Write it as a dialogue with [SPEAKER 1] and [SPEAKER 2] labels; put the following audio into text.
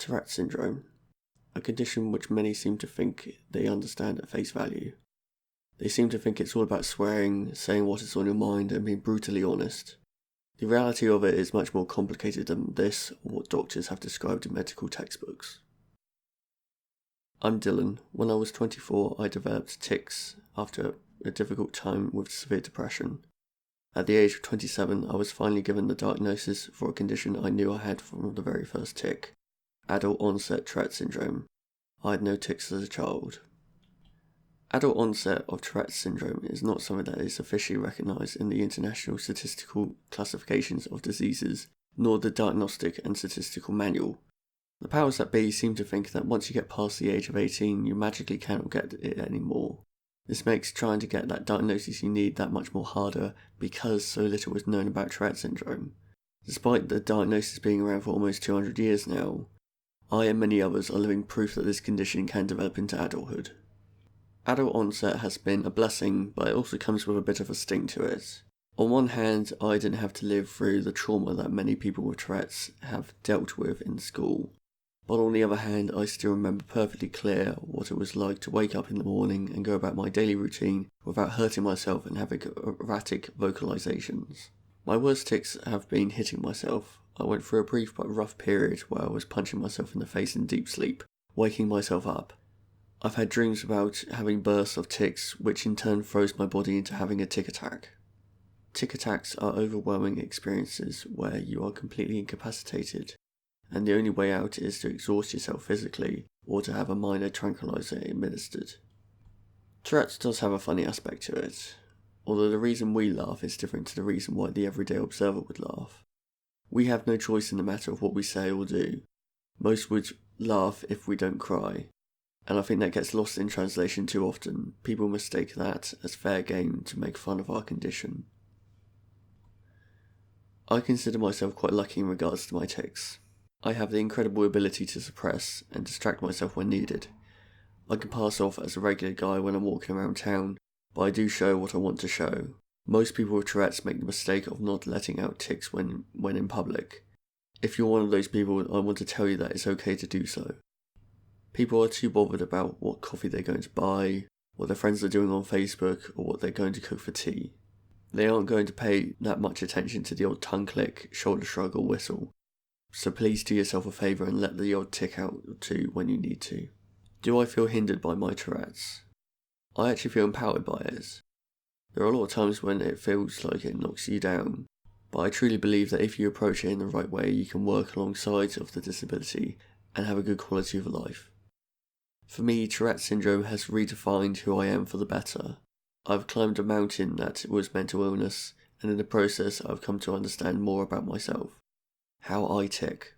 [SPEAKER 1] Tourette syndrome, a condition which many seem to think they understand at face value. They seem to think it's all about swearing, saying what is on your mind, and being brutally honest. The reality of it is much more complicated than this or what doctors have described in medical textbooks. I'm Dylan. When I was 24, I developed tics after a difficult time with severe depression. At the age of 27, I was finally given the diagnosis for a condition I knew I had from the very first tic. Adult Onset Tourette syndrome. I had no tics as a child. Adult onset of Tourette syndrome is not something that is officially recognised in the International Statistical Classifications of Diseases, nor the Diagnostic and Statistical Manual. The powers that be seem to think that once you get past the age of 18, you magically cannot get it anymore. This makes trying to get that diagnosis you need that much more harder because so little is known about Tourette syndrome. Despite the diagnosis being around for almost 200 years now, I and many others are living proof that this condition can develop into adulthood. Adult onset has been a blessing, but it also comes with a bit of a sting to it. On one hand, I didn't have to live through the trauma that many people with Tourette's have dealt with in school. But on the other hand, I still remember perfectly clear what it was like to wake up in the morning and go about my daily routine without hurting myself and having erratic vocalizations. My worst tics have been hitting myself. I went through a brief but rough period where I was punching myself in the face in deep sleep, waking myself up. I've had dreams about having bursts of tics, which in turn throws my body into having a tic attack. Tic attacks are overwhelming experiences where you are completely incapacitated, and the only way out is to exhaust yourself physically or to have a minor tranquilizer administered. Tourette's does have a funny aspect to it, although the reason we laugh is different to the reason why the everyday observer would laugh. We have no choice in the matter of what we say or do. Most would laugh if we don't cry, and I think that gets lost in translation too often. People mistake that as fair game to make fun of our condition. I consider myself quite lucky in regards to my tics. I have the incredible ability to suppress and distract myself when needed. I can pass off as a regular guy when I'm walking around town, but I do show what I want to show. Most people with Tourette's make the mistake of not letting out tics when in public. If you're one of those people, I want to tell you that it's okay to do so. People are too bothered about what coffee they're going to buy, what their friends are doing on Facebook, or what they're going to cook for tea. They aren't going to pay that much attention to the odd tongue click, shoulder shrug or whistle. So please do yourself a favour and let the odd tic out too when you need to. Do I feel hindered by my Tourette's? I actually feel empowered by it. There are a lot of times when it feels like it knocks you down, but I truly believe that if you approach it in the right way, you can work alongside of the disability and have a good quality of life. For me, Tourette syndrome has redefined who I am for the better. I've climbed a mountain that was mental illness, and in the process I've come to understand more about myself. How I tic.